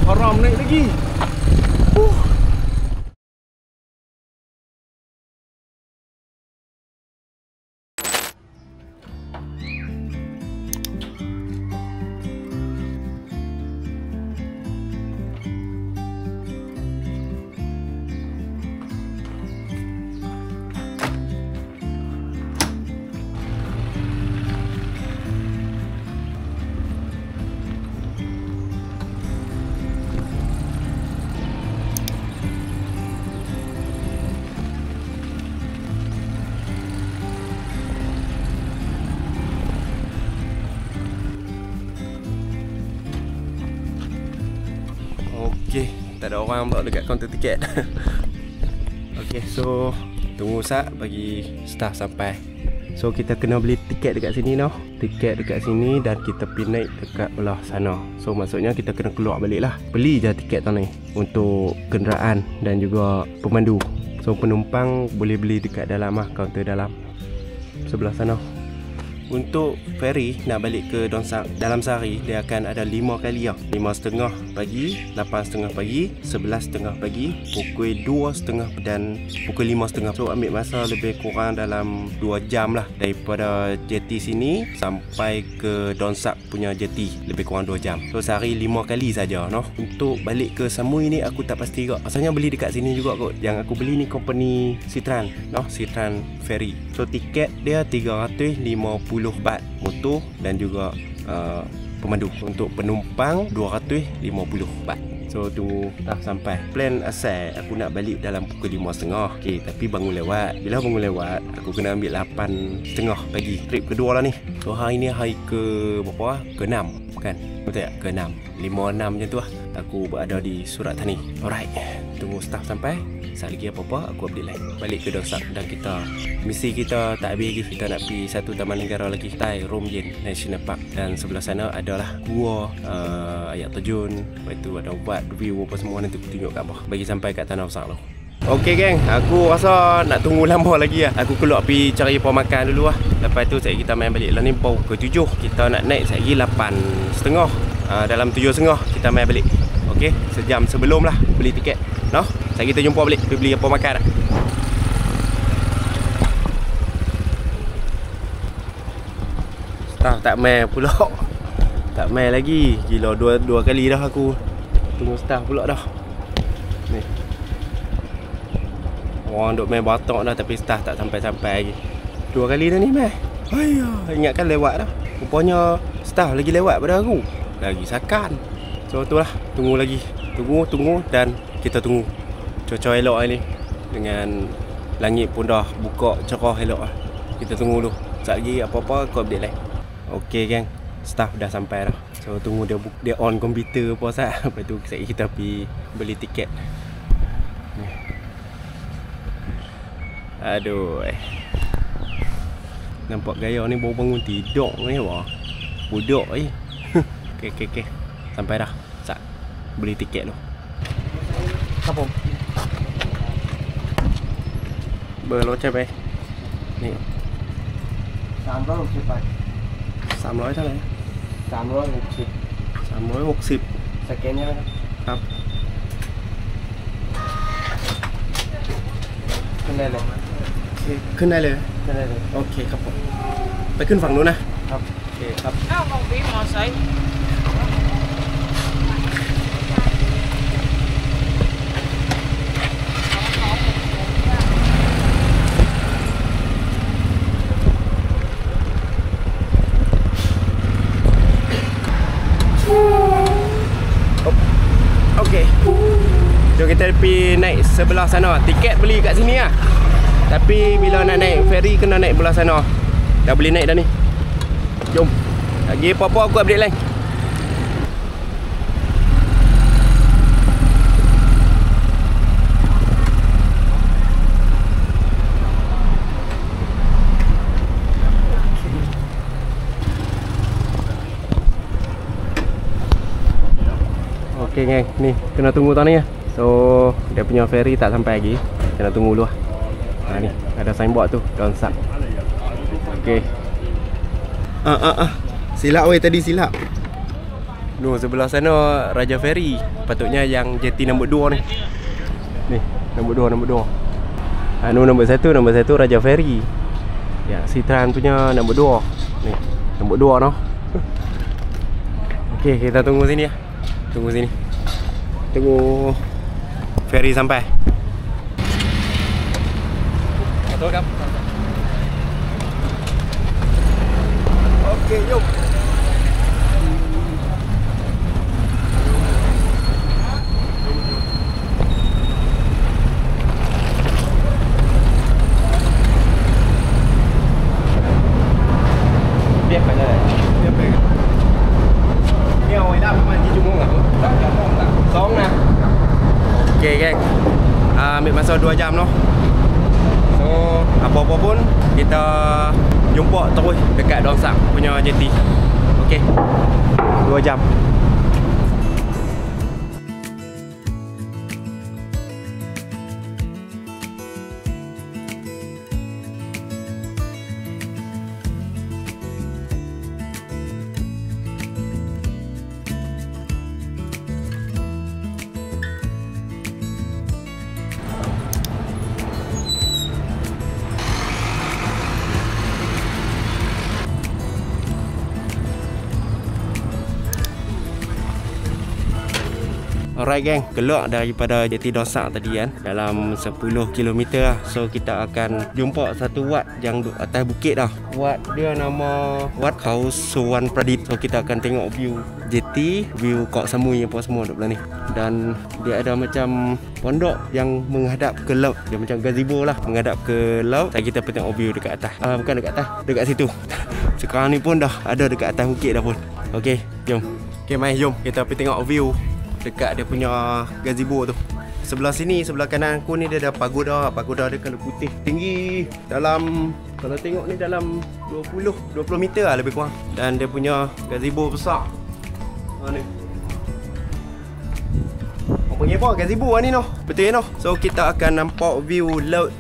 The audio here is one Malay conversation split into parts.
haram naik lagi. Okay, tak ada orang pula dekat kaunter tiket. Okay, so tunggu sat bagi staff sampai. So kita kena beli tiket dekat sini noh. Tiket dekat sini dan kita pergi naik dekat belah sana. So maksudnya kita kena keluar balik lah. Beli je tiket tau ni untuk kenderaan dan juga pemandu. So penumpang boleh beli dekat dalam lah, kaunter dalam sebelah sana. Untuk ferry nak balik ke Donsak dalam sehari dia akan ada 5 kali lah. 5.30 pagi, 8.30 pagi, 11.30 pagi, pukul 2.30 dan pukul 5.30. So ambil masa lebih kurang dalam 2 jam lah daripada jeti sini sampai ke Donsak punya jeti, lebih kurang 2 jam. So sehari 5 kali saja noh. Untuk balik ke Samui ni aku tak pasti kot. Asalnya beli dekat sini juga kot. Yang aku beli ni company Citran noh, Citran Ferry. So tiket dia 350 baht motor dan juga pemandu. Untuk penumpang 250 baht. So tunggu dah sampai. Plan asal aku nak balik dalam pukul 5.30. Okay, tapi bangun lewat. Bila bangun lewat aku kena ambil 8.30 pagi. Trip kedua lah ni. So hari ni hari ke berapa? Ke-6 kan? Betul tak? Ke-6 5-6 macam tu lah aku berada di Surat Thani. Alright, tunggu staff sampai. Saat lagi apa-apa aku update lain. Balik ke Donsak dan kita misi kita tak habis lagi. Kita nak pergi satu taman negara lagi, Tai Rom Yen National Park. Dan sebelah sana adalah gua, air terjun, lepas tu ada buat view apa semua. Nanti aku tunjuk kat bawah bagi sampai kat Tanah Besar tu. Okey geng, aku rasa nak tunggu lama lagi lah. Aku keluar pergi cari apa makan dulu lah. Lepas tu sekejap kita main balik. Lah ni baru ke 7. Kita nak naik sekejap lagi 8.30. Dalam 7.30 kita main balik. Okey, sejam sebelum lah beli tiket. Noh, sekejap kita jumpa balik. Beli apa makan lah. Staff tak main pula. Tak main lagi. Gila, dua kali dah aku tunggu staff pula dah. Ni orang duk main batok dah tapi staff tak sampai-sampai lagi. 2 kali dah ni main. Ayah, ingatkan lewat dah. Rupanya staff lagi lewat pada aku. Lagi sakan. So tu lah, tunggu lagi. Tunggu dan kita tunggu. Cuaca elok hari ni. Dengan langit pun dah buka cerah elok lah. Kita tunggu dulu. Sekejap lagi apa-apa aku update lah. Okey geng, staff dah sampai dah. So tunggu dia on komputer apa sah. Lepas tu kita pergi beli tiket. Aduh, nampak gaya ni baru bangun tidur ni wah. Budak ni. Okey. Sampai dah. Sat beli tiket tu. Apa? Berlocap ni. 360 baht. 300 เท่าไหร่ 360 สแกนยังไงครับ ขึ้นได้เลย ขึ้นได้เลย ขึ้นได้เลย โอเคครับผมไปขึ้นฝั่งนู้นนะครับโอเคครับ เอ้าบอกวิ่งมอไซค์ Okey. Jom kita pergi naik sebelah sana. Tiket beli kat sini lah. Tapi bila nak naik ferry kena naik belah sana. Dah boleh naik dah ni. Jom. Lagi apa-apa aku update lain. Okey geng, ni kena tunggu tau ni ya. So dia punya ferry tak sampai lagi. Kena tunggu dulu lah. Ni ada signboard tu, Donsak. Okey. Silap weh tadi silap. No, sebelah sana Raja Ferry. Patutnya yang jeti nombor 2 ni. Ni, nombor 2. No, nombor 1 Raja Ferry. Ya, Citran punya nombor 2. Ni, nombor 2 noh. Okey, kita tunggu sini ya. Tunggu sini. Tunggu ferry sampai. Betul kan? Okey, jom. Biar kat jalan. Biar kat. Ni awak dah mandi jumung lah. Tak gampang tak. Song lah. Okey, geng. Ambil masa 2 jam noh. So, apa-apa pun kita jumpa terus dekat Dongsak punya jeti. Okey. 2 jam. Alright geng, keluar daripada jeti Dongsak tadi kan, dalam 10 km lah. So kita akan jumpa satu wat yang duduk atas bukit dah. Wat dia nama Wat Khao Suwan Pradit. So kita akan tengok view jeti, view Kok Samui apa semua duduk belah ni. Dan dia ada macam pondok yang menghadap ke laut. Dia macam gazebo lah, menghadap ke laut. Dan kita tengok view dekat atas. Bukan dekat atas, dekat situ. Sekarang ni pun dah ada dekat atas bukit dah pun. Okey, jom. Okey, mai jom kita pergi tengok view dekat dia punya gazebo tu. Sebelah sini, sebelah kanan aku ni dia ada pagoda. Pagoda dia kena putih, tinggi dalam, kalau tengok ni dalam 20 meter lah lebih kurang. Dan dia punya gazebo besar. Ni orang panggil apa? Gazebo lah ni noh. Betul noh. So kita akan nampak view laut.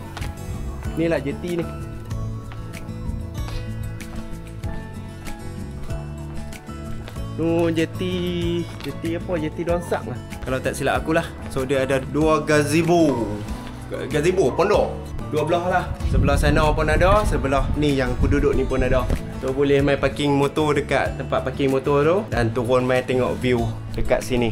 Ni lah jeti ni. Tu jeti apa? Jeti Dongsak lah, kalau tak silap aku lah. So dia ada 2 gazebo. Gazebo, pondok. 2 belah lah. Sebelah sana pun ada, sebelah ni yang aku duduk ni pun ada. So boleh main parking motor dekat tempat parking motor tu dan turun main tengok view dekat sini.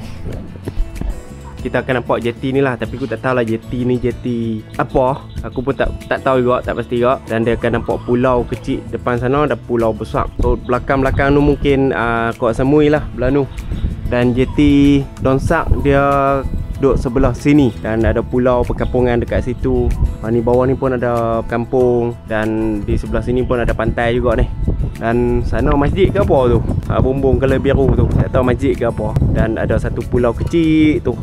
Kita akan nampak jeti ni lah, tapi aku tak tahu lah jeti ni jeti apa. Aku pun tak tahu juga, tak pasti juga. Dan dia akan nampak pulau kecil depan sana, ada pulau besar. So belakang-belakang tu mungkin Kok Samui lah belah tu. Dan jeti Dongsak dia duduk sebelah sini dan ada pulau perkampungan dekat situ. Ni bawah ni pun ada kampung dan di sebelah sini pun ada pantai juga ni. Dan sana masjid ke apa tu, bumbung colour biru tu, tak tahu masjid ke apa. Dan ada satu pulau kecil tu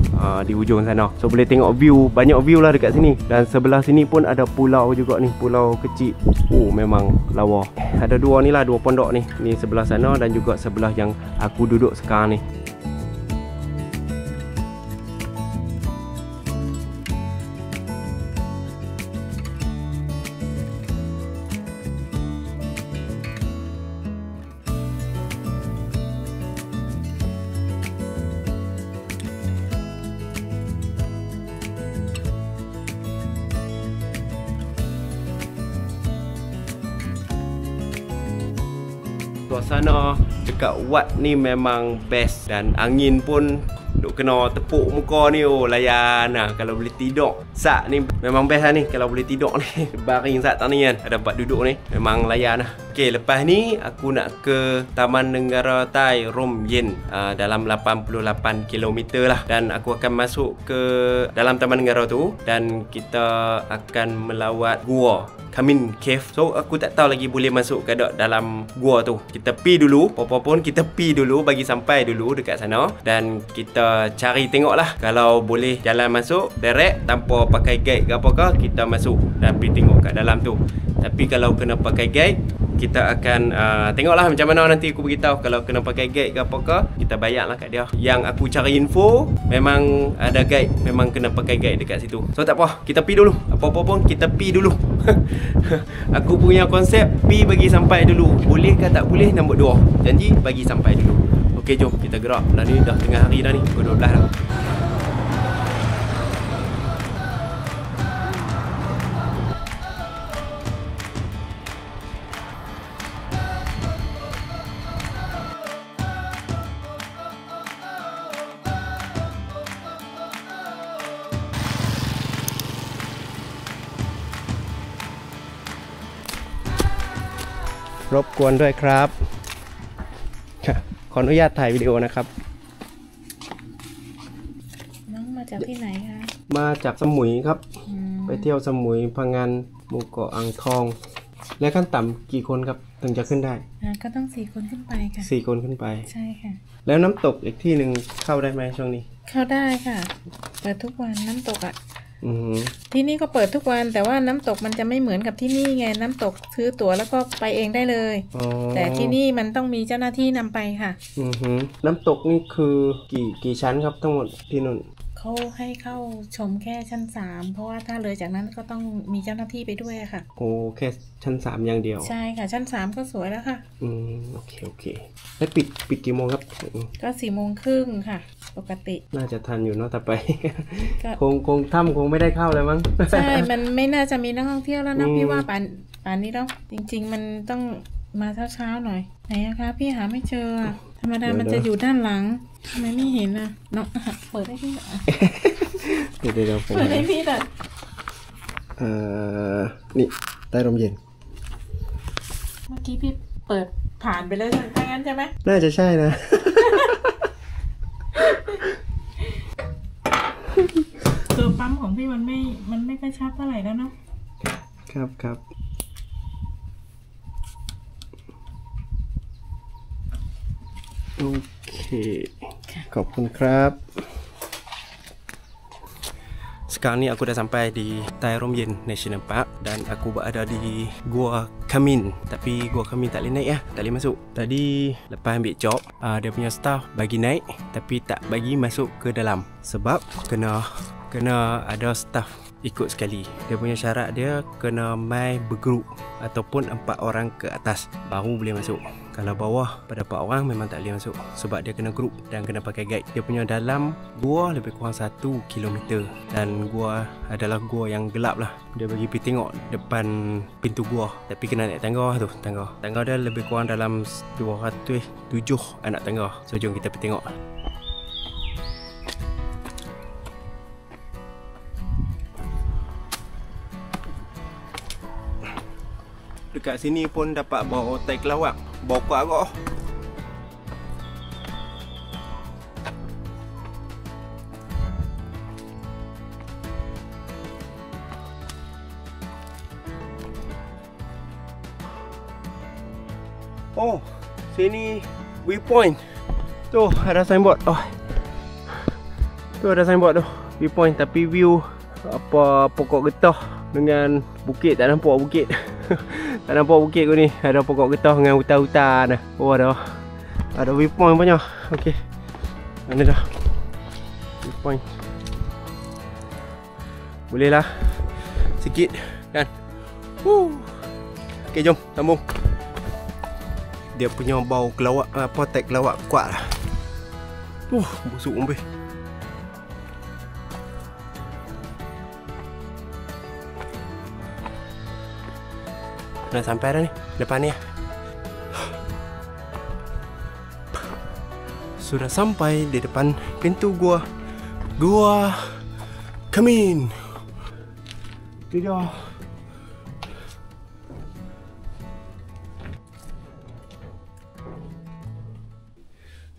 di hujung sana. So boleh tengok view, banyak view lah dekat sini. Dan sebelah sini pun ada pulau juga ni, pulau kecil. Oh memang lawa. Ada 2 ni lah, 2 pondok ni. Ni sebelah sana dan juga sebelah yang aku duduk sekarang ni. Suasana dekat Wat ni memang best. Dan angin pun duk kena tepuk muka ni. Oh layan lah. Kalau boleh tidur sat ni memang best lah ni. Kalau boleh tidur ni baring sat tak ni kan, ada tempat duduk ni, memang layan lah. Ok, lepas ni aku nak ke Taman Negara Tai Rom Yen, dalam 88 km lah. Dan aku akan masuk ke dalam Taman Negara tu dan kita akan melawat gua Kamin Cave. So aku tak tahu lagi boleh masuk ke dalam gua tu. Kita pi dulu, apa pun kita pi dulu, bagi sampai dulu dekat sana. Dan kita cari tengok lah, kalau boleh jalan masuk direct tanpa pakai guide ke apakah, kita masuk dan pi tengok kat dalam tu. Tapi kalau kena pakai guide, kita akan tengoklah macam mana nanti aku beritahu. Kalau kena pakai guide ke apakah, kita bayar lah kat dia. Yang aku cari info, memang ada guide, memang kena pakai guide dekat situ. So tak apa, kita pi dulu. Apa-apa pun kita pi dulu. Aku punya konsep pi bagi sampai dulu. Boleh ke tak boleh nombor 2. Janji bagi sampai dulu. Okey, jom kita gerak. Dah ni dah tengah hari dah ni, pukul 12 dah.รบกวนด้วยครับขออนุญาตถ่ายวิดีโอนะครับ น้องมาจากที่ไหนคะ มาจากสมุยครับ ไปเที่ยวสมุยพังงานหมู่เกาะอ่างทอง และขั้นต่ำกี่คนครับถึงจะขึ้นได้ ก็ต้อง4 คนขึ้นไปค่ะ 4 คนขึ้นไป ใช่ค่ะ แล้วน้ำตกอีกที่หนึ่งเข้าได้ไหมช่วงนี้ เข้าได้ค่ะ เปิดทุกวันน้ำตกอ่ะ อือหือ ที่นี่ก็เปิดทุกวันแต่ว่าน้ำตกมันจะไม่เหมือนกับที่นี่ไงน้ำตกซื้อตั๋วแล้วก็ไปเองได้เลย อ๋อ แต่ที่นี่มันต้องมีเจ้าหน้าที่นำไปค่ะ อือหือน้ำตกนี่คือกี่ชั้นครับทั้งหมดที่นู่น เขาให้เข้าชมแค่ชั้น 3เพราะว่าถ้าเลยจากนั้นก็ต้องมีเจ้าหน้าที่ไปด้วยอะค่ะ โอ้แค่ชั้น 3อย่างเดียว ใช่ค่ะชั้น 3ก็สวยแล้วค่ะ โอเคแล้วปิดกี่โมงครับ ก็4 โมงครึ่งค่ะ ปกติ น่าจะทันอยู่เนาะแต่ไป ก็ คงถ้ำคงไม่ได้เข้าเลยมั้ง ใช่ มันไม่น่าจะมีนักท่องเที่ยวแล้วนะพี่ว่าป่านนี้แล้วจริงๆมันต้องมาเช้าๆหน่อยไหนอะคะพี่หาไม่เจออะธรรมดามันจะอยู่ด้านหลังทำไมไม่เห็นอะน้องเปิดให้พี่หน่อย เดี๋ยวผม เปิดให้พี่หน่อย นี่ใต้ร่มเย็น เมื่อกี้พี่เปิดผ่านไปแล้วใช่ไหมถ้างั้นใช่ไหม น่าจะใช่นะ ตัวปั๊มของพี่มันไม่ค่อยชัดเท่าไหร่แล้วเนาะ ครับโอเคขอบคุณครับ Sekarang ni aku dah sampai di Tai Rom Yen National Park dan aku berada di Gua Kamin. Tapi Gua Kamin tak boleh naik lah, tak boleh masuk. Tadi lepas ambil job, dia punya staff bagi naik tapi tak bagi masuk ke dalam sebab kena ada staff ikut sekali. Dia punya syarat dia kena mai bergroup ataupun 4 orang ke atas baru boleh masuk. Kalau bawah pada 4 orang memang tak boleh masuk sebab dia kena group dan kena pakai guide. Dia punya dalam gua lebih kurang 1 km dan gua adalah gua yang gelap lah. Dia bagi pergi tengok depan pintu gua tapi kena naik tangga tu. Tangga dia lebih kurang dalam 207 anak tangga. So jom kita pergi tengok. Dekat sini pun dapat bawa hotel kelawak. Bawa kuat agak. Oh, sini viewpoint. Tu ada signboard. Oh. Tu ada signboard tu. Viewpoint tapi view apa pokok getah dengan bukit, tak nampak bukit. Tak nampak bukit aku ni. Ada pokok getah dengan hutan-hutan dah. Oh ada viewpoint banyak. Okey. Mana dah? Viewpoint. Boleh lah. Sikit kan. Okey, jom sambung. Dia punya bau kelawak, tek kelawak kuat lah. Busuk umbe. Dah sampai dah ni, depan ni. Sudah sampai di depan pintu gua Kamin. Tidak.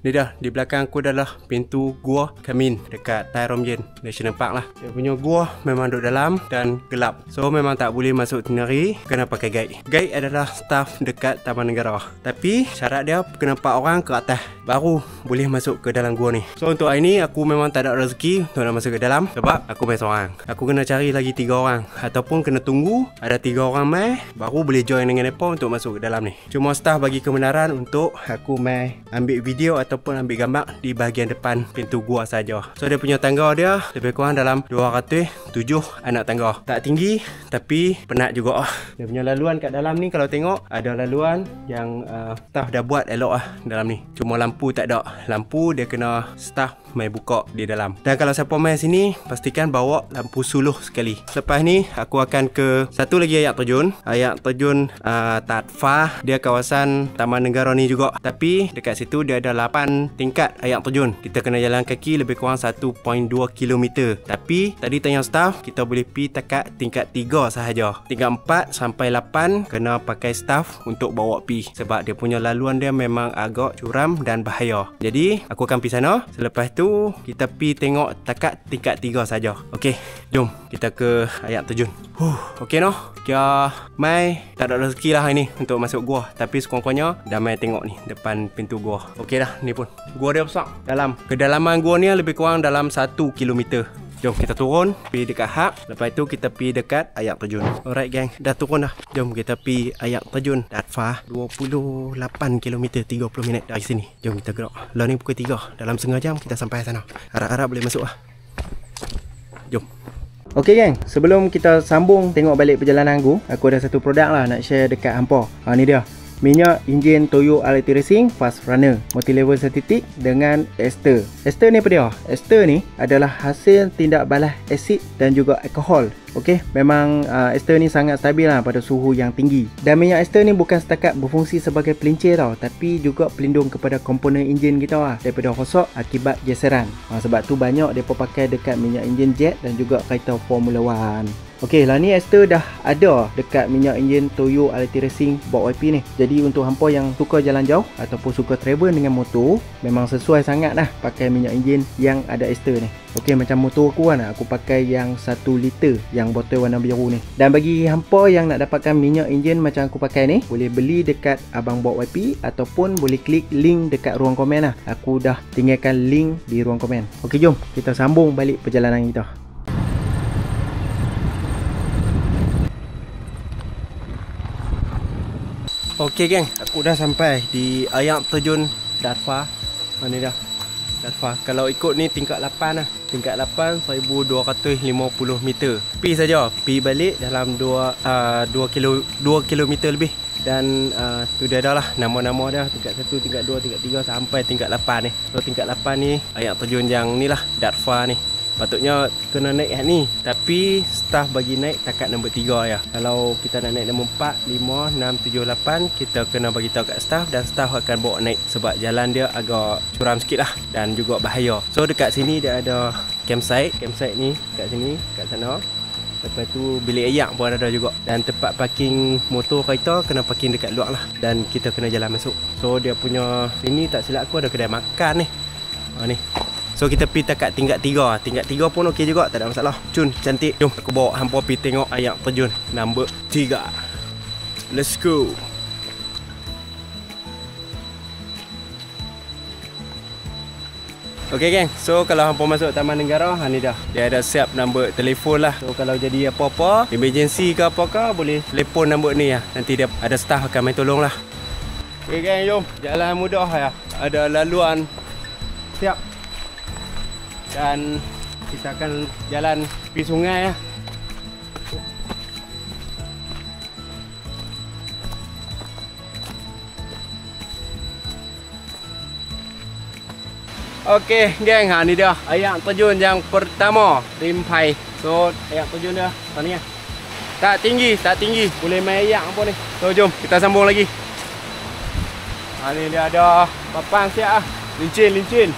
Ni dah, di belakang aku adalah pintu Gua Kamin dekat Tai Rom Yen National Park lah. Dia punya gua memang duduk dalam dan gelap. So memang tak boleh masuk sendiri, kena pakai guide. Guide adalah staff dekat Taman Negara. Tapi syarat dia kena 4 orang ke atas baru boleh masuk ke dalam gua ni. So untuk hari ni aku memang tak ada rezeki untuk nak masuk ke dalam sebab aku main seorang. Aku kena cari lagi 3 orang ataupun kena tunggu ada 3 orang mai baru boleh join dengan mereka untuk masuk ke dalam ni. Cuma staff bagi kebenaran untuk aku mai ambil video atau ataupun ambil gambar di bahagian depan pintu gua saja. So dia punya tangga dia lebih kurang dalam 207 anak tangga. Tak tinggi tapi penat juga. Dia punya laluan kat dalam ni kalau tengok ada laluan yang staff dah buat elok dalam ni. Cuma lampu tak ada. Lampu dia kena staff main buka di dalam. Dan kalau siapa main sini pastikan bawa lampu suluh sekali. Lepas ni aku akan ke satu lagi air terjun. Air terjun Tadfa. Dia kawasan Taman Negara ni juga. Tapi dekat situ dia ada 8 tingkat air terjun. Kita kena jalan kaki lebih kurang 1.2 km. Tapi tadi tanya staff, kita boleh pergi takat tingkat 3 sahaja. Tingkat 4 sampai 8 kena pakai staff untuk bawa pergi. Sebab dia punya laluan dia memang agak curam dan bahaya. Jadi aku akan pergi sana. Selepas tu kita pergi tengok takat tingkat 3 saja. Okey, jom kita ke air terjun. Okey noh. Kira mai tak ada rezeki lah ini untuk masuk gua. Tapi sekurang-kurangnya dah mai tengok ni depan pintu gua. Okey dah, ni pun. Gua dia besar. Kedalaman gua ni lebih kurang dalam 1 km. Jom kita turun, pergi dekat hub. Lepas tu kita pergi dekat air terjun. Alright gang, dah turun dah. Jom kita pergi air terjun Tadfa. 28 km 30 minit dari sini. Jom kita gerak. Lah ni pukul 3. Dalam setengah jam kita sampai sana. Harap-harap boleh masuk lah. Jom. Ok gang, sebelum kita sambung tengok balik perjalanan aku ada satu produk lah nak share dekat hampa. Ni dia. Minyak enjin Toyo RT Racing Fast Runner multi-level static dengan ester. Ester ni apa dia? Ester ni adalah hasil tindak balas asid dan juga alkohol. Okey, memang ester ni sangat stabil lah pada suhu yang tinggi. Dan minyak ester ni bukan setakat berfungsi sebagai pelincir tau, tapi juga pelindung kepada komponen enjin kita lah daripada rosak akibat geseran. Sebab tu banyak depa pakai dekat minyak enjin jet dan juga kereta Formula 1. Okey, lah ni ester dah ada dekat minyak enjin Toyo RT Racing Bob YP ni. Jadi untuk hampa yang suka jalan jauh ataupun suka travel dengan motor, memang sesuai sangat lah pakai minyak enjin yang ada ester ni. Okey, macam motor aku kan, aku pakai yang 1 liter yang botol warna biru ni. Dan bagi hampa yang nak dapatkan minyak enjin macam aku pakai ni, boleh beli dekat abang Bob YP ataupun boleh klik link dekat ruang komen lah. Aku dah tinggalkan link di ruang komen. Okey, jom kita sambung balik perjalanan kita. Okey geng, aku dah sampai di air terjun Tadfa. Ni dah Tadfa. Kalau ikut ni tingkat 8 lah. Tingkat 8 1250 meter. Pergi saja, pergi balik dalam 2 km lebih. Dan tu dia dah lah nama-nama dia, tingkat 1, tingkat 2, tingkat 3 sampai tingkat 8 ni. So tingkat 8 ni air terjun yang ni lah, Tadfa ni. Patutnya kena naik ni, tapi staff bagi naik takat nombor 3 ya. Kalau kita nak naik nombor 4, 5, 6, 7, 8, kita kena bagi tahu kat staff dan staff akan bawa naik sebab jalan dia agak curam sikit lah dan juga bahaya. So dekat sini dia ada campsite ni kat sini, kat sana. Lepas tu bilik ayak pun ada juga. Dan tempat parking motor kereta kena parking dekat luar lah. Dan kita kena jalan masuk. So dia punya sini tak silap aku ada kedai makan ni. Ni. So kita pergi takat tingkat 3. Tingkat 3 pun okey juga, tak ada masalah. Cun, cantik. Jom aku bawa hampa pergi tengok air terjun nombor 3. Let's go. Okay geng, so kalau hampa masuk Taman Negara, ni dah. Dia ada siap nombor telefon lah. So kalau jadi apa-apa, emergency ke apa-apa, boleh telefon nombor ni lah. Nanti dia ada staff akan main tolong lah. Okay geng, jom. Jalan mudah ya. Ada laluan siap. Dan kita akan jalan pergi sungai ya. Okey geng, ni dia air terjun yang pertama, Rimpai. So air terjun dia ni ya. Tak tinggi, boleh main air apa ni. So jom kita sambung lagi. Ni dia ada papan siap ah. Lincin.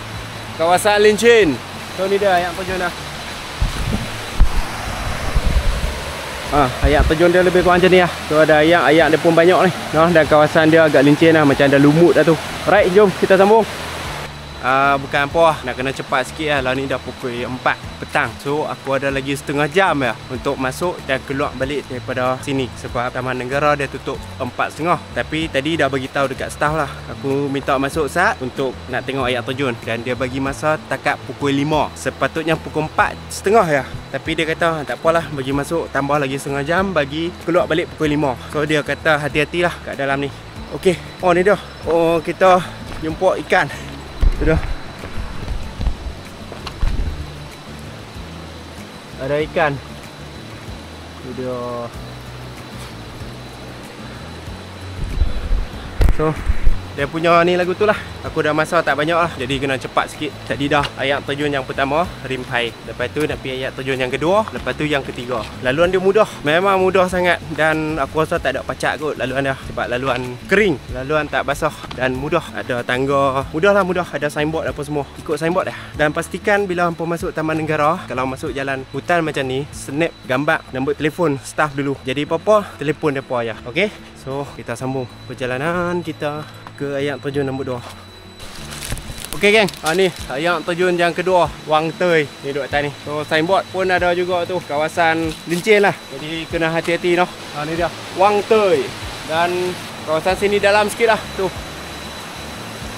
Kawasan lincin. So ni dia air terjun dah. Air terjun dia lebih kurang macam ni lah. So ada air dia pun banyak ni. Dan kawasan dia agak lincin lah, macam ada lumut dah tu. Alright, jom kita sambung. Bukan apa lah, nak kena cepat sikit lah. Ni dah pukul 4 petang. So aku ada lagi setengah jam ya untuk masuk dan keluar balik daripada sini. Sebab Taman Negara dia tutup 4:30. Tapi tadi dah bagi tahu dekat staff lah, aku minta masuk saat untuk nak tengok air terjun. Dan dia bagi masa takat pukul 5. Sepatutnya pukul 4:30 ya. Tapi dia kata tak apalah, bagi masuk tambah lagi setengah jam, bagi keluar balik pukul 5. So dia kata hati-hatilah kat dalam ni. Okey, ni dia. Kita jumpa ikan. Sudah. Ada ikan. Sudah. So, dia punya ni lagu tu lah. Aku dah masa tak banyak lah, jadi kena cepat sikit. Tadi dah air terjun yang pertama, Rimpai. Lepas tu nak pergi air terjun yang kedua. Lepas tu yang ketiga. Laluan dia mudah, memang mudah sangat. Dan aku rasa tak ada pacak kot laluan dia. Sebab laluan kering, laluan tak basah. Dan mudah, ada tangga. Mudah lah, mudah. Ada signboard apa semua. Ikut signboard dah. Dan pastikan bila hampa masuk Taman Negara, kalau masuk jalan hutan macam ni, snap gambar nombor telefon staff dulu. Jadi apa-apa, telefon mereka ya. Okay? So, kita sambung perjalanan kita ke air terjun nombor 2. Okey geng, ni air terjun yang kedua, Wang Tei. Ni duduk atas ni. So signboard pun ada juga tu, kawasan lincin lah. Jadi kena hati-hati noh. Ni dia, Wang Tei. Dan kawasan sini dalam sikit lah tu.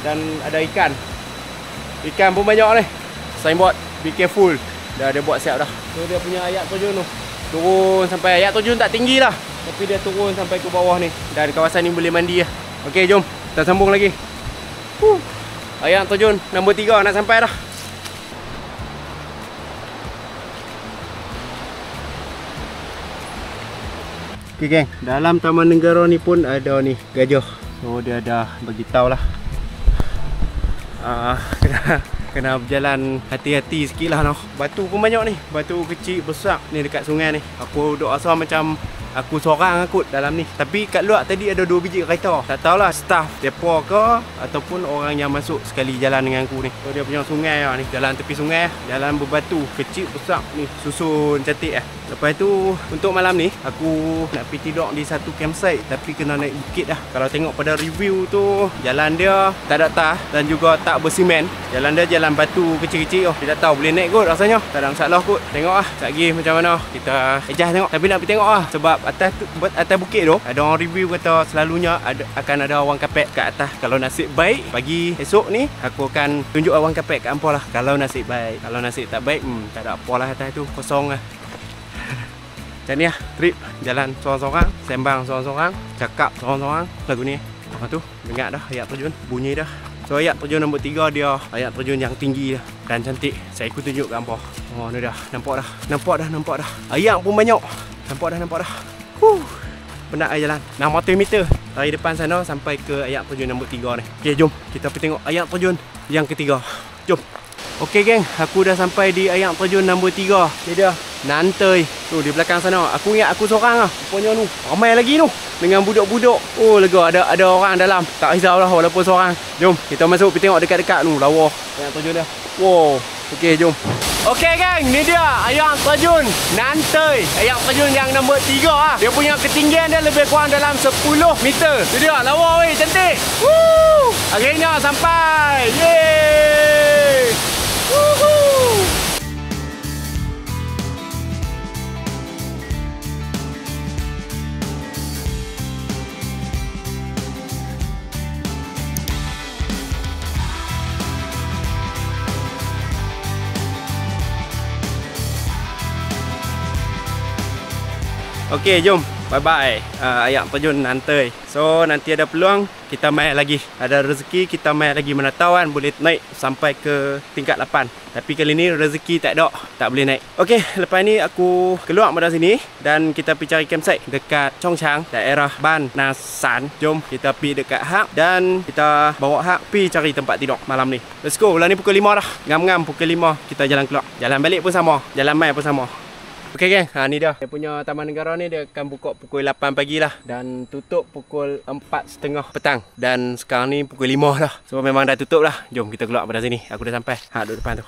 Dan ada ikan. Ikan pun banyak ni. Signboard, be careful. Dah dia buat siap dah. So dia punya air terjun tu. Turun sampai air terjun tak tinggi lah. Tapi dia turun sampai ke bawah ni. Dan kawasan ni boleh mandi lah. Okey, jom kita sambung lagi. Air terjun nombor 3 nak sampai dah. Okey geng, dalam Taman Negara ni pun ada ni gajah. So dia dah bagi tahu lah. Kena berjalan hati-hati sikit lah noh. Batu pun banyak ni. Batu kecil besar ni dekat sungai ni. Aku duk rasa macam aku seorang kot dalam ni. Tapi kat luar tadi ada 2 biji kereta. Tak tahulah staff depa ke ataupun orang yang masuk sekali jalan dengan aku ni. So dia punya sungai lah ni. Jalan tepi sungai, jalan berbatu kecil besar ni, susun cantik lah. Lepas tu untuk malam ni aku nak pergi tidur di satu campsite, tapi kena naik bukit dah. Kalau tengok pada review tu, jalan dia tak ada tar dan juga tak bersimen. Jalan dia jalan batu kecil-kecil. Kita tak tahu boleh naik kot rasanya. Tak ada masalah kot. Tengok lah sekejap lagi macam mana. Kita adjust tengok. Tapi nak pergi tengok lah. Sebab atas bukit tu ada orang review kata selalunya akan ada awan kapet kat atas. Kalau nasib baik pagi esok ni aku akan tunjuk awan kapet kat hampa lah. Kalau nasib baik. Kalau nasib tak baik, tak ada apa lah atas tu, kosong lah. Macam ni lah trip. Jalan seorang-seorang, sembang seorang-seorang, cakap seorang-seorang. Lagu ni lepas tu dengar dah air terjun, bunyi dah. So air terjun nombor 3 dia air terjun yang tinggi dah dan cantik. Saya ikut tunjuk kat hampa. Oh ni dah, nampak dah. Nampak dah. Air pun banyak. Nampak dah. Penat air jalan 600 meter dari depan sana sampai ke air terjun nombor 3 ni. Okey, jom kita pergi tengok air terjun yang ketiga. Jom. Okey geng, aku dah sampai di air terjun nombor 3. Ni dia, Nantei. Tu di belakang sana. Aku ingat aku seorang lah. Rupanya tu ramai lagi tu dengan budak-budak. Oh lega, ada orang dalam. Tak risau lah walaupun seorang. Jom kita masuk pergi tengok dekat-dekat tu lawa air terjun dia. Wow. Okey, jom. Okey geng, ni dia air terjun Nantei. Air terjun yang nombor 3 lah. Dia punya ketinggian dia lebih kurang dalam 10 meter. Ni dia, lawa weh, cantik. Woo! Akhirnya sampai. Yeay! Woohoo! Okey, jom. Bye-bye air terjun Nantei. So nanti ada peluang kita main lagi. Ada rezeki kita main lagi, mana tahu kan boleh naik sampai ke tingkat 8. Tapi kali ni rezeki tak ada, tak boleh naik. Okey, lepas ni aku keluar pada sini dan kita pergi cari campsite dekat Chongchang, daerah Ban Nasan. Jom kita pergi dekat Hak dan kita bawa Hak pergi cari tempat tidur malam ni. Let's go. Lah ni pukul 5 dah. Ngam-ngam pukul 5 kita jalan keluar. Jalan balik pun sama, jalan mai pun sama. Okey geng, ni dia. Dia punya Taman Negara ni dia akan buka pukul 8 pagi lah dan tutup pukul 4.30 petang. Dan sekarang ni pukul 5 dah. So memang dah tutup lah. Jom kita keluar pada sini. Aku dah sampai. Duduk depan tu.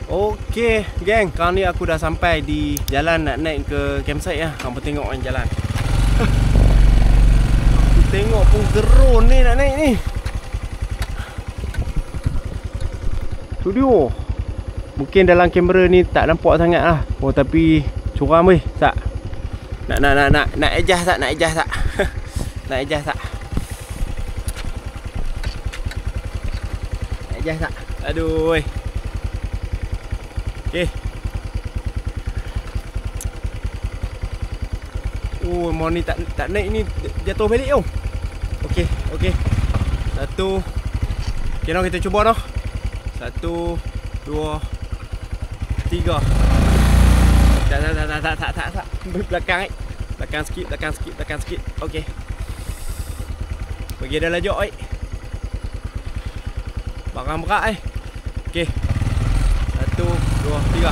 Okey geng, sekarang ni aku dah sampai di jalan nak naik ke campsite lah. Hampa tengok kan jalan. Aku tengok pun gerun ni nak naik ni. Tu dia. Mungkin dalam kamera ni tak nampak sangat lah. Oh tapi curam weh. Tak. Nak adjust tak? Nak adjust tak? Nak adjust tak? Nak adjust tak? Aduh weh. Okay. Oh, mau ni tak naik ni, jatuh balik tau. Okey. Satu. Okay, now kita cuba noh. 1, 2, 3. Tak. Belakang Belakang sikit. Okey. Pergi dah lajak barang berat Okey. 1, 2, 3.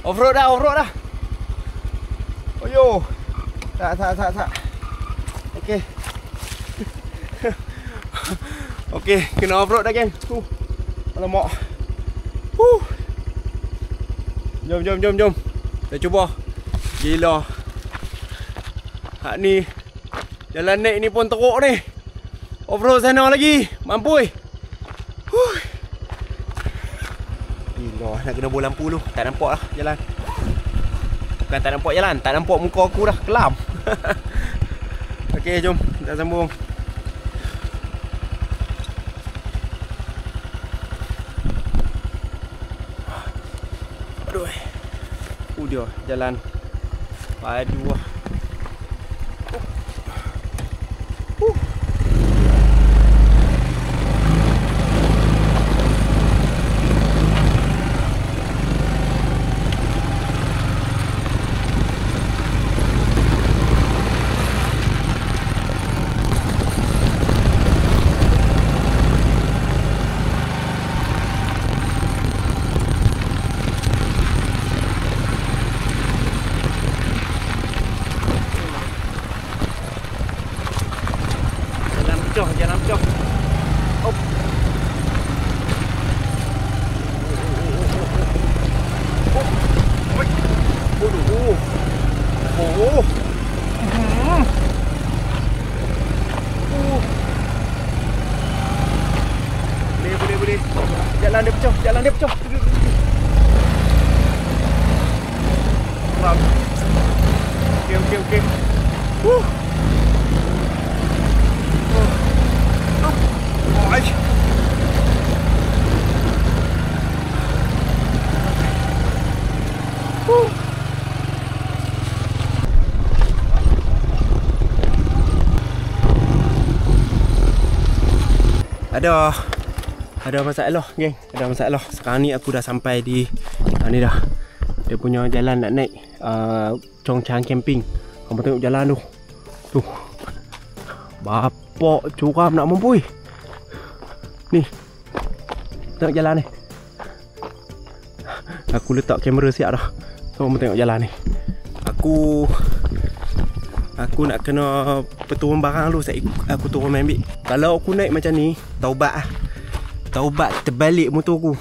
Off-road dah. Oh yo. Tak. Okey. Okey, kena off-road dah geng. Alamak. Jom. Kita cuba. Gila. Hak ni jalan naik ni pun teruk ni. Off-road sana lagi. Mampu. Gila, nak kena bawa lampu tu. Tak nampak lah jalan. Bukan tak nampak jalan, tak nampak muka aku dah kelam. Okey, jom kita sambung. Aduh. Dia jalan padu lah. Jalan pecah. Op. Boleh. Jalan dia pecah. Ram. Okey. Ada masalah geng. Ada masalah. Sekarang ni aku dah sampai di ni dah. Dia punya jalan nak naik Chong Chang Camping. Kamu tengok jalan tu. Tuh. Bapak curam nak mampui. Ni. Tengok jalan ni. Aku letak kamera siap dah. So kamu tengok jalan ni. Aku nak kena peturun barang dulu. Aku turun main ambil. Kalau aku naik macam ni, taubat terbalik motor aku.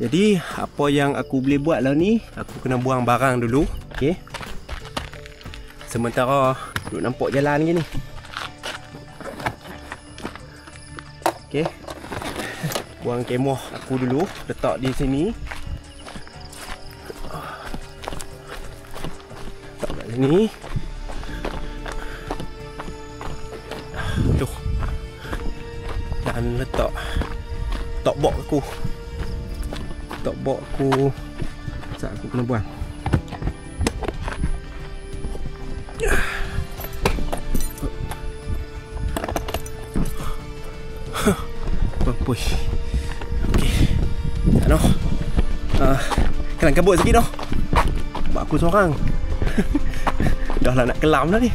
Jadi apa yang aku boleh buat lah ni, aku kena buang barang dulu. Okey. Sementara duk nampak jalan gini. Okey. Buang kemah aku dulu, letak di sini. Letak kat sini. Tuh. Dan letak top box aku. Top box aku. Sekejap aku kena buang. Push. Okey. Tak noh. Kelang kabut sikit noh. Buat aku seorang. Dah lah nak kelam dah ni.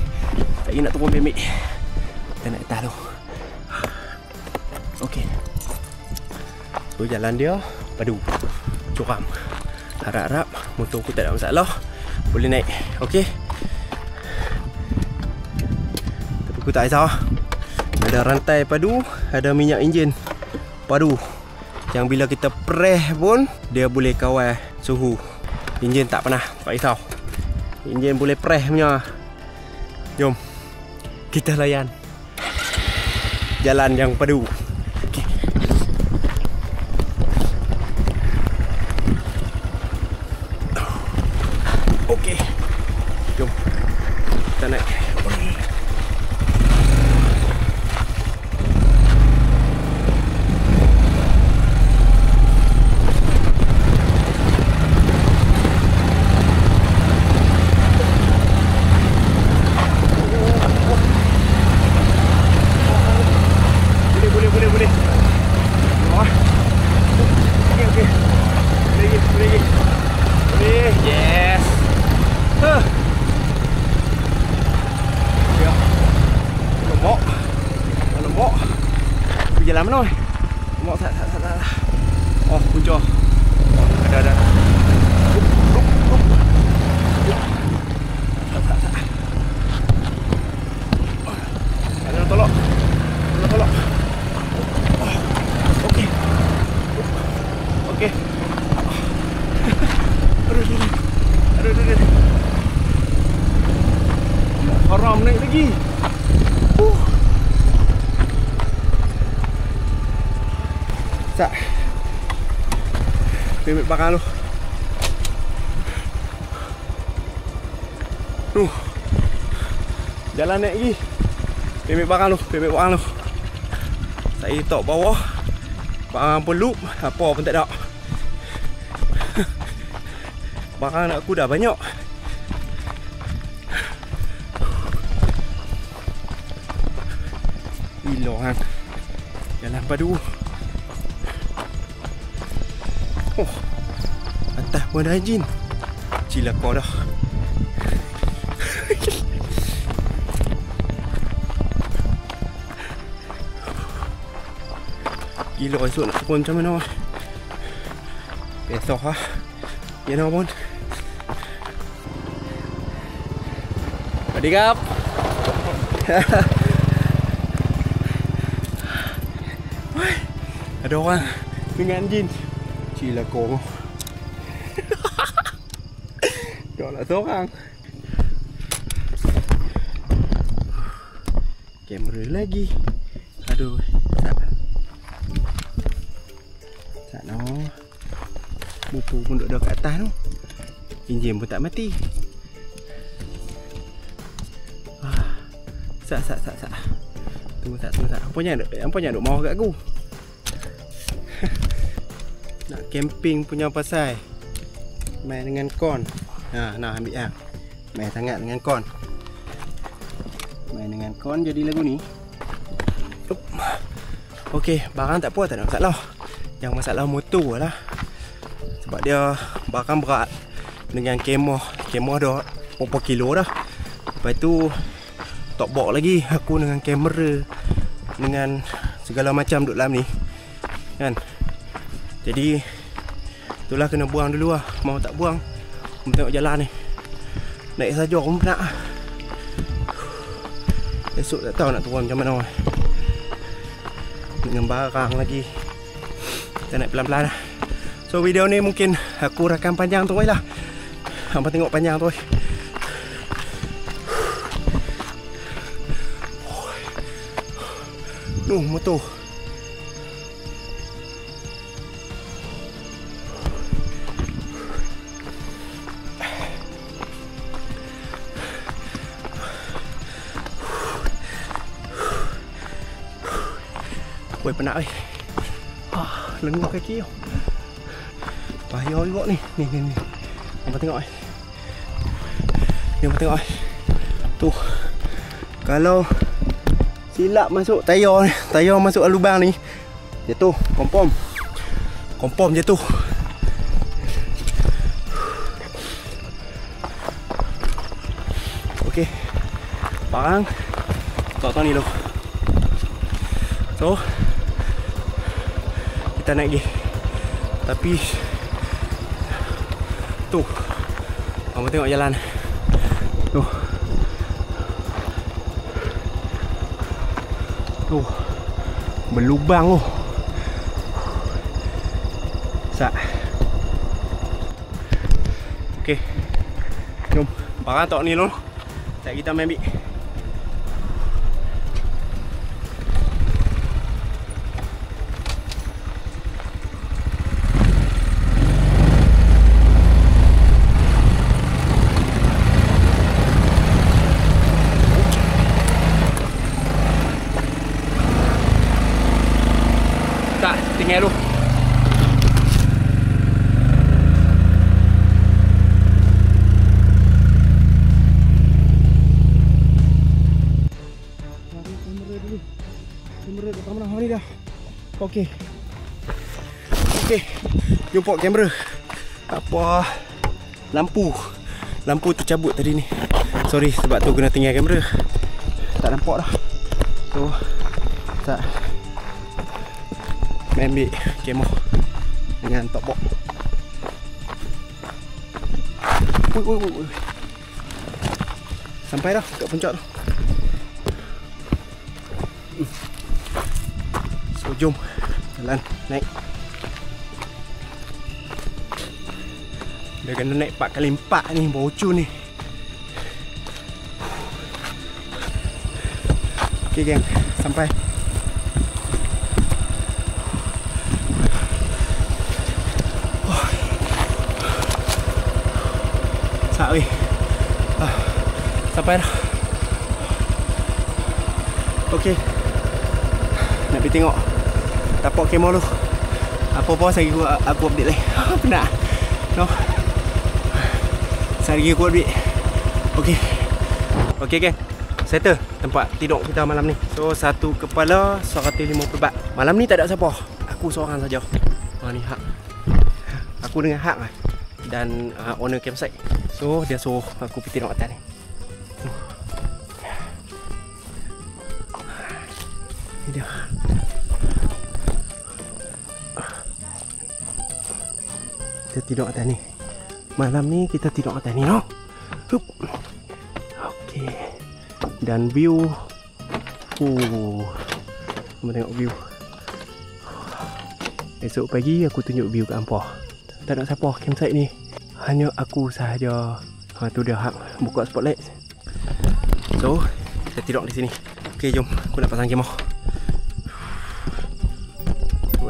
Tak nak turun pemik. Kita nak atas tu. Okey. So jalan dia padu. Curam. Harap-harap motor aku tak ada masalah. Boleh naik. Okey. Tapi aku tak risau. Ada rantai padu, ada minyak enjin padu yang bila kita press pun dia boleh kawal suhu. Enjin tak pernah, tak risau. Enjin boleh press punya. Jom kita layan jalan yang padu. Okey. Okey. Jom kita naik. Jalan mana? Mak tak. Oh, punca. Ada. Ada tolak. Okey. Aduh. Haram naik lagi. Sat. Pemik bakal lu. Jalan naik lagi. Pemik bakal lu. Saya tok bawah. Barang pun loop, apa pun tak ada. Barang aku dah banyak. Ilohan. Jalan padu. Oh, atas pun ada enjin. Cila kau dah. Gila esok nak turun macam mana. Besok lah. Ya nak pun. Adik-adik. Ada orang dengan enjin. Cila kau. Dah lah seorang. Kamera lagi. Aduh. Tak no. Motor pun duduk kat atas tu. Enjin pun tak mati. Sat. Tunggu sat. Ampanya duk mau kat aku. Nak camping punya pasal main dengan kon. Nak ambil lah. Main sangat dengan kon. Main dengan kon jadi lagu ni. Okey, barang tak apa, tak ada masalah. Yang masalah motor lah. Sebab dia barang berat. Dengan kemah dah berapa kilo dah. Lepas tu top box lagi. Aku dengan kamera, dengan segala macam duduk dalam ni kan. Jadi itulah kena buang dulu lah. Mau tak buang, tengok jalan ni. Naik saja pun nak. Esok tak tahu nak turun macam mana. Dengan barang lagi. Kita naik pelan-pelan lah. So video ni mungkin aku rakam panjang tu lah. Hampa tengok panjang tu. Motor. Woi, penat weh. Lenguh kaki tau. Bahaya juga ni. Ni. Nampak tengok weh. Nampak tengok weh. Tu. Kalau silap masuk tayar masuk lubang ni, jatuh, confirm jatuh. Okey. Barang tak ni dulu. So kita naik lagi. Tapi tu, kamu tengok jalan tu. Tu berlubang tu. Sat. Okey. Jom. Barang tok ni dulu. Tak kita main ambil. Tak, tinggal dulu. Kamera kat mana ni dah. Okey. Jumpa kamera. Apa? Lampu tercabut tadi ni. Sorry sebab tu kena tinggal kamera. Tak nampak dah. So tak main ambil kamera dengan top box. Ui. Sampai dah kat puncak tu. So jom jalan naik. Dia kena naik 4x4 ni, bocor ni. Okey geng, sampai. Sak weh. Sampai dah. Okey. Nak pergi tengok tapak kemah tu. Apa-apa saya aku update lagi. Penat. No. Saya lagi aku update. Okey geng. Settle tempat tidur kita malam ni. So satu kepala 150 baht. Malam ni tak ada siapa. Aku seorang saja. Ni hak. Aku dengan hak lah. Dan owner campsite. So dia suruh aku pergi tengok atas ni. Ni dia. Kita tidur atas ni. Malam ni kita tidur atas ni, no? Okey. Dan view. Kita tengok view. Esok pagi aku tunjuk view kat hampa. Tak ada siapa campsite ni. Hanya aku sahaja. Tu dia hak buka spotlight. So kita tidur di sini. Okey, jom aku nak pasang kemah. Tu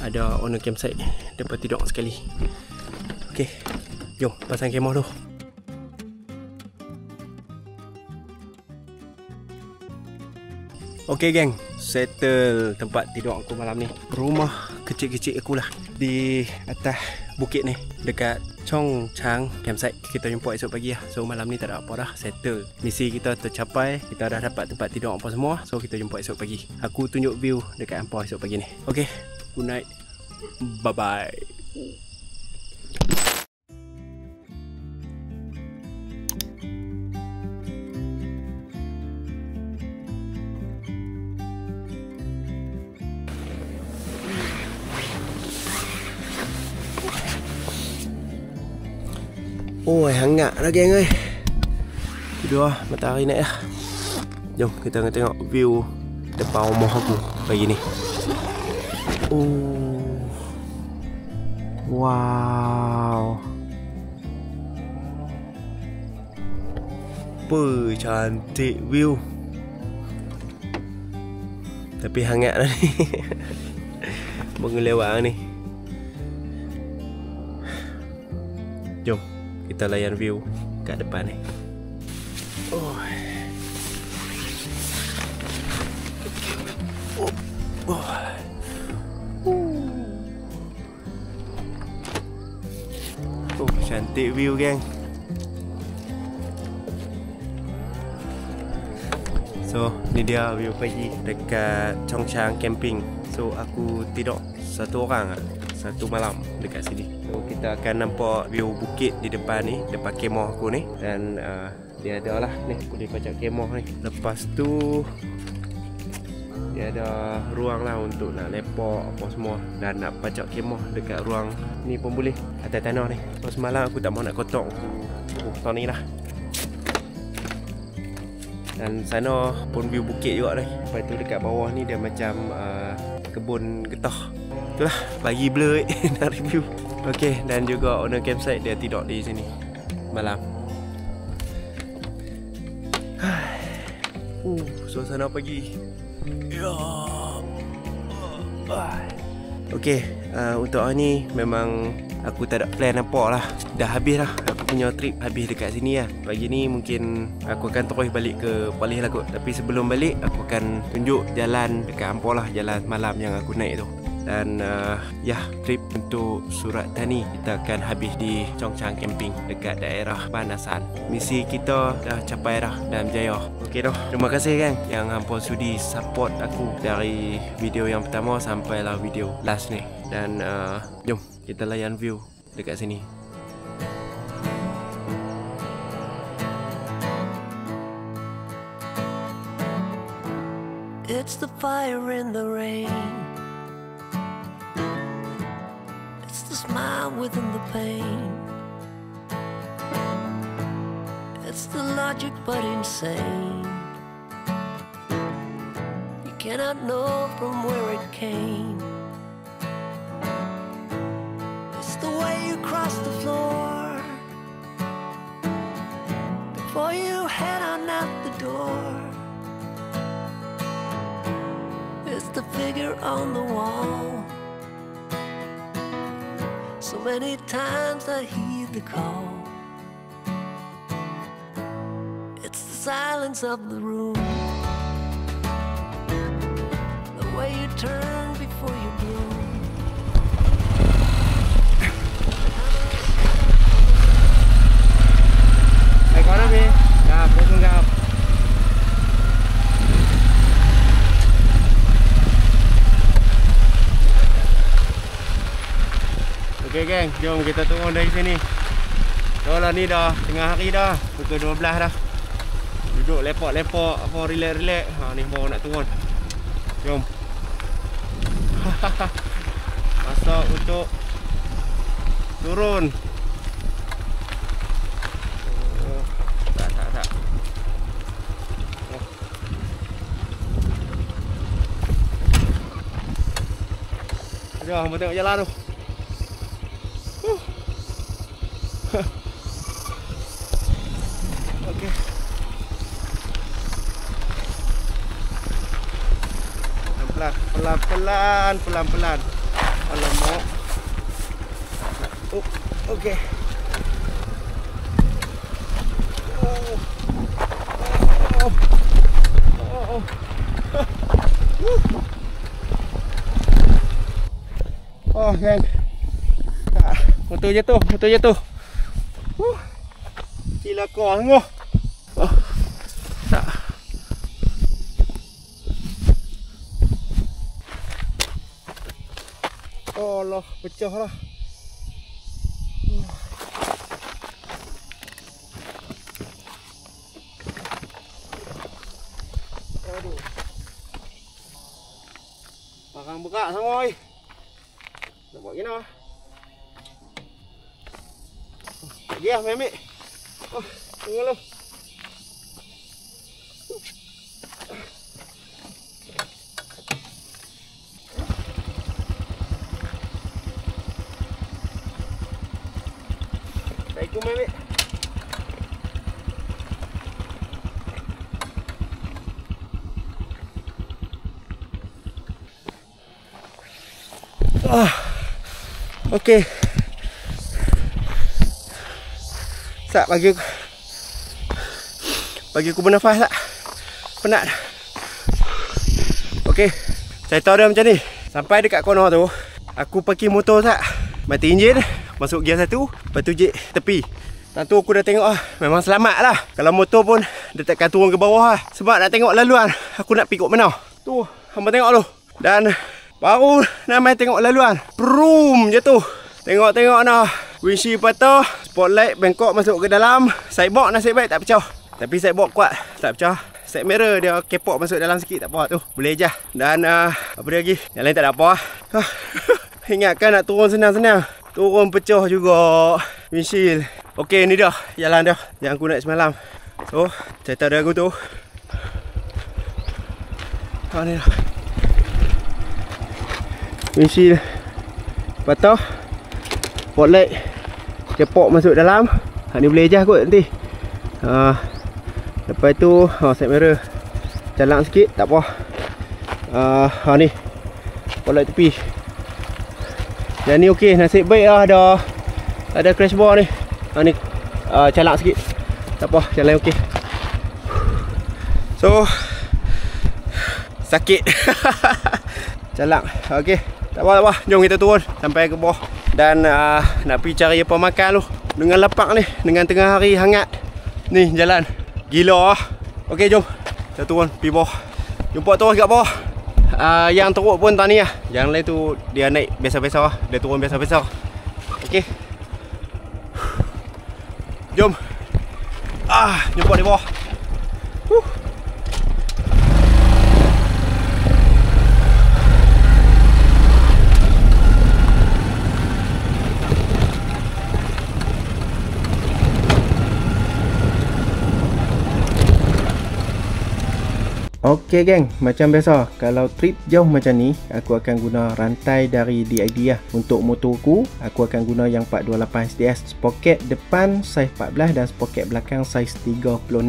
ada owner campsite. Dapat tidur sekali. Okey, jom pasang kemah dulu. Okey geng, settle tempat tidur aku malam ni. Rumah kecil-kecil aku lah di atas bukit ni dekat Chong Chang campsite. Kita jumpa esok pagi lah. So malam ni tak ada apa dah, settle. Misi kita tercapai. Kita dah dapat tempat tidur apa semua. So kita jumpa esok pagi. Aku tunjuk view dekat hampa esok pagi ni. Okey, good night. Bye bye. Oh, hangat dah geng oi. Tidur lah, matahari naik lah. Jom kita tengok view depan rumah aku pagi ni. Oh. Wow. Apa cantik view. Tapi hangat dah ni. Mengelewat ni. Jom kita layan view kat depan ni. Oh. Oh, cantik view geng. So, ni dia view pagi dekat Chongchang Camping. So, aku tidur satu orang satu malam dekat sini. So, kita akan nampak view bukit di depan ni, depan kemah aku ni. Dan dia ada lah ni, boleh pacak kemah ni. Lepas tu dia ada ruang lah untuk nak lepak apa semua. Dan nak pacak kemah dekat ruang ni pun boleh, atas tanah ni. So, semalam aku tak mau nak kotor tahun ni lah. Dan sana pun view bukit juga dah. Lepas tu dekat bawah ni dia macam kebun getah. Itulah, bagi blur nak review. Okey, dan juga owner campsite dia tidur di sini malam. Suasana pagi. Ya. Okey, untuk hari ni memang aku tak ada plan apa lah. Dah habis lah. Aku punya trip habis dekat sini lah. Pagi ni mungkin aku akan terus balik ke Perlis lah kot. Tapi sebelum balik aku akan tunjuk jalan dekat Ampor lah, jalan malam yang aku naik tu. Dan ya, trip untuk Surat Thani kita akan habis di Chongchang Camping dekat daerah Banasan. Misi kita dah capai dah dan berjaya. Okey dah. Terima kasih kan yang hampa sudi support aku dari video yang pertama sampai lah video last ni. Dan jom kita layan view dekat sini. It's the fire in the rain. It's the smile within the pain. It's the logic but insane. You cannot know from where it came. It's the way you cross the floor before you head on out the door. It's the figure on the wall. So many times I heed the call. It's the silence of the room, the way you turn before you bloom. Hai kau dah be? Dah, potong kau. Okey geng, jom kita turun dari sini. So lah ni dah tengah hari dah, pukul 12 dah. Duduk lepak-lepak, apa relax-relax. Ha ni baru nak turun. Jom. Masa untuk turun. Tak. Jom, hampa tengok jalan tu. Okey. Pelan-pelan. Alamak. Oh, okey. Oh, geng. Motor jatuh. Gila kau sungguh. Tak. Oh Allah, pecah lah. Aduh. Barang berat sangat. Nak buat gini lah. Lagi lah, ambil. Oh, tengok lu. Assalamualaikum, ambil. Okey. Sat bagi aku bernafas tak. Penat. Okey. Saya tahu dah macam ni. Sampai dekat corner tu, aku parking motor tak. Mati enjin, masuk gear 1, lepas tu jek tepi. Dan tu aku dah tengok memang selamat lah. Kalau motor pun dia takkan turun ke bawah lah. Sebab nak tengok laluan, aku nak pergi kat mana. Tu, hamba tengok tu. Dan baru nak main tengok laluan, Vroom je tu. Tengok-tengok nah, windshield patah, spotlight bengkok masuk ke dalam. Sideboard nasib baik tak pecah. Tapi sideboard kuat, tak pecah. Side mirror dia kepok masuk dalam sikit, tak apa tu. Boleh je. Dan apa dia lagi? Yang lain tak ada apa. Ingatkan nak turun senang-senang. Turun pecah juga windshield. Okey, ni dah jalan dah yang aku naik semalam. So, cerita dia aku tu. Ni dah. Windshield patah. Spotlight kepok masuk dalam. Ni boleh je kot nanti. Lepas tu side mirror calang sikit, tak apa. Ni spotlight tepi. Dan ni okey, nasib baik lah ada crash bar ni. Ni calang sikit, tak apa, jalan okey. So sakit. Calang. Okey, tak apa. Jom kita turun sampai ke bawah. Dan nak pergi cari apa makan lu. Dengan lapak ni, dengan tengah hari hangat. Ni jalan gila lah. Okey, jom kita turun pergi bawah. Jumpa terus kat bawah. Yang teruk pun tak ni lah. Yang lain tu dia naik biasa-biasa lah. Dia turun biasa-biasa. Okey, jom. Jumpa di bawah. Okey geng, macam biasa kalau trip jauh macam ni, aku akan guna rantai dari DID lah. Untuk motorku, aku akan guna yang 428 SDS. Sprocket depan saiz 14 dan sprocket belakang saiz 36.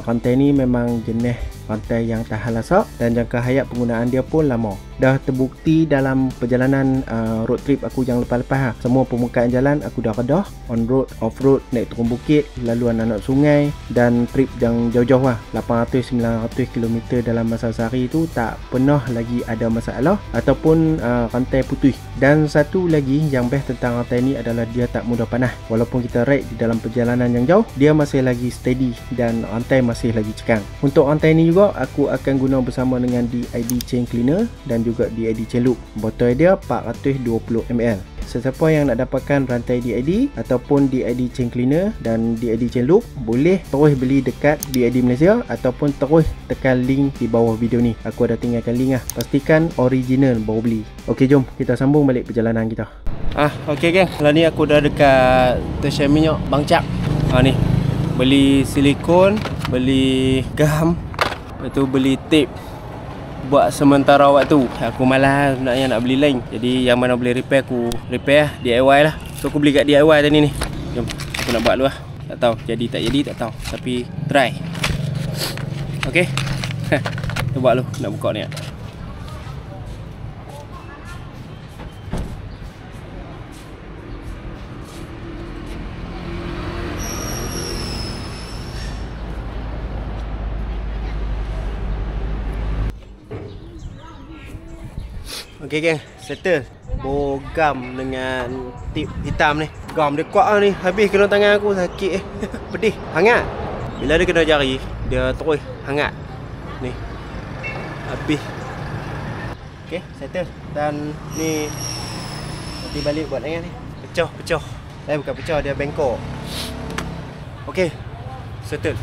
Rantai ni memang jenis rantai yang tahan lasak dan jangka hayat penggunaan dia pun lama. Dah terbukti dalam perjalanan road trip aku yang lepas-lepas lah. Semua permukaan jalan aku dah redah. On road, off road, naik turun bukit, laluan anak sungai dan trip yang jauh-jauh lah, 800-900 km dalam masa sehari tu tak pernah lagi ada masalah ataupun rantai putus. Dan satu lagi yang best tentang rantai ni adalah dia tak mudah panas. Walaupun kita ride di dalam perjalanan yang jauh, dia masih lagi steady dan rantai masih lagi cekang. Untuk rantai ni juga aku akan guna bersama dengan DID chain cleaner dan juga DID chain loop. Botol dia 420 ml. Sesiapa yang nak dapatkan rantai DID ataupun DID chain cleaner dan DID chain loop, boleh terus beli dekat DID Malaysia ataupun terus tekan link di bawah video ni. Aku ada tinggalkan link lah. Pastikan original baru beli. Okey, jom kita sambung balik perjalanan kita. Okey geng, lah ni aku dah dekat stesen minyak Bang Cap. Ni beli silikon, beli gam, lepas tu beli tape buat sementara waktu. Aku malas nak beli lain. Jadi yang mana boleh repair aku repair DIY lah. So aku beli kat DIY tadi ni. Jom aku nak buat dulu lah. Tak tahu jadi tak jadi, tak tahu, tapi try. Okey. Kita buat dulu, nak buka ni. Okey geng, settle bogam dengan tip hitam ni. Gam dia kuat lah ni. Habis kena tangan aku sakit pedih, hangat. Bila dia kena jari, dia terus hangat. Ni habis. Okey, settle. Dan ni nanti balik buat tangan ni. Pecah. Bukan pecah, dia bengkok. Okey, settle.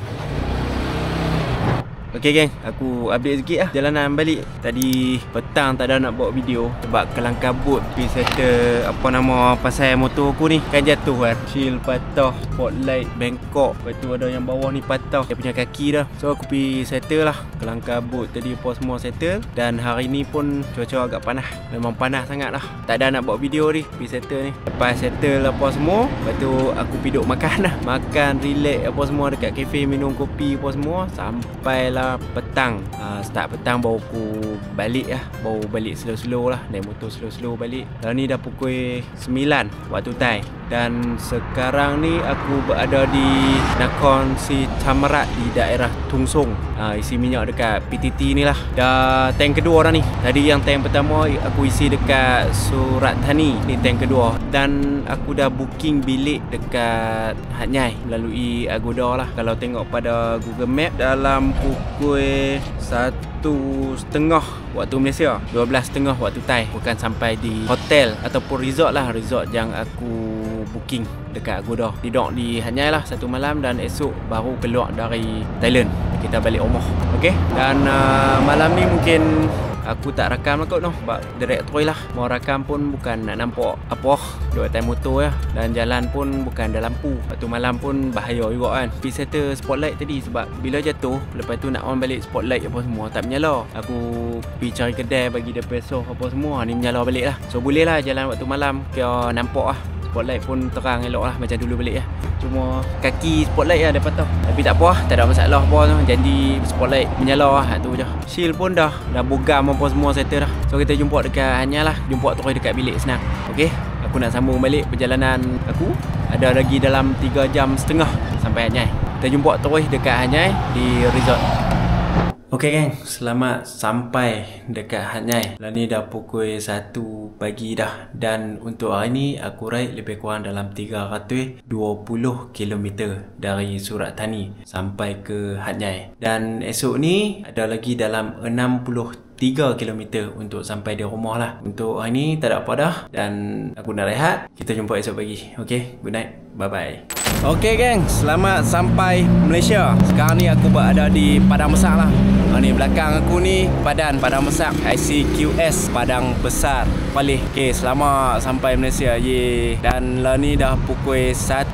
Okey geng, aku update sikit lah jalanan balik. Tadi petang tak ada nak buat video sebab kelang kabut pergi settle pasal motor aku ni kan jatuh kan. Shield patah, spotlight bengkok, lepas tu ada yang bawah ni patah, dia punya kaki dah. So aku pergi settle lah, kelang kabut tadi apa semua settle. Dan hari ni pun cuaca agak panas, memang panas sangat lah. Tak ada nak buat video ni, pergi settle ni. Lepas settle apa semua, lepas tu aku pergi duduk makan lah. Makan, relax apa semua dekat kafe, minum kopi apa semua. Sampailah lah petang. Start petang baru aku balik lah. Baru balik slow-slow lah. Naik motor slow-slow balik. Dan ni dah pukul 9 waktu Thai. Dan sekarang ni aku berada di Nakhon Si Thammarat di daerah Tung Sung. Isi minyak dekat PTT ni lah. Dah tank kedua dah ni. Tadi yang tank pertama aku isi dekat Surat Thani. Ni tank kedua. Dan aku dah booking bilik dekat Hat Nyai melalui Agoda lah. Kalau tengok pada Google Map, dalam pukul 1:30 waktu Malaysia, 12:30 waktu Thai, bukan sampai di hotel ataupun resort lah. Resort yang aku booking dekat Agoda. Tidur di Hat Nyai lah 1 malam dan esok baru keluar dari Thailand. Kita balik rumah. Okey. Dan malam ni mungkin aku tak rakam lah kot noh. Sebab direct lah. Mau rakam pun bukan nak nampak apa. Dua time motor ya. Dan jalan pun bukan ada lampu. Waktu malam pun bahaya juga kan. Pergi settle spotlight tadi. Sebab bila jatuh, lepas tu nak on balik spotlight apa semua, tak menyala. Aku pergi cari kedai bagi dia pesoh apa semua, ni menyala balik lah. So boleh lah jalan waktu malam. Kira nampak lah. Spotlight pun terang elok lah macam dulu balik lah. Cuma kaki spotlight lah dia patah. Tapi tak apa lah, tak ada masalah apa tu. Janji spotlight menyala lah, tu je. Shield pun dah bogam apa semua settle dah. So kita jumpa dekat Hanya lah. Jumpa terus dekat bilik senang. Okey, aku nak sambung balik perjalanan aku. Ada lagi dalam 3 jam setengah sampai Hanyai. Kita jumpa terus dekat Hanyai di resort. Okey geng, selamat sampai dekat Hat Nyai. Lah ni dah pukul 1 pagi dah. Dan untuk hari ni aku ride lebih kurang dalam 320 km dari Surat Thani sampai ke Hat Nyai. Dan esok ni ada lagi dalam 63 km untuk sampai di rumah lah. Untuk hari ni tak ada apa dah. Dan aku nak rehat. Kita jumpa esok pagi. Okey, good night. Bye-bye. Okey geng, selamat sampai Malaysia. Sekarang ni aku berada di Padang Besar lah. Ni belakang aku ni Padang Besar, ICQS Padang Besar Palih. Okey, selamat sampai Malaysia. Ye. Dan lah ni dah pukul 1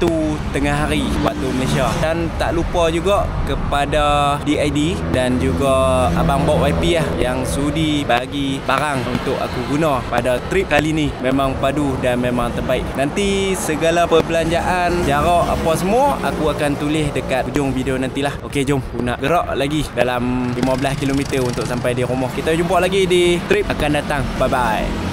tengah hari waktu Malaysia. Dan tak lupa juga kepada DID dan juga Abang Bob YP lah yang sudi bagi barang untuk aku guna pada trip kali ni. Memang padu dan memang terbaik. Nanti segala perbelanjaan, jarak apa semua aku akan tulis dekat hujung video nantilah. Okey, jom aku nak gerak lagi dalam 15 km untuk sampai di rumah. Kita jumpa lagi di trip akan datang. Bye bye.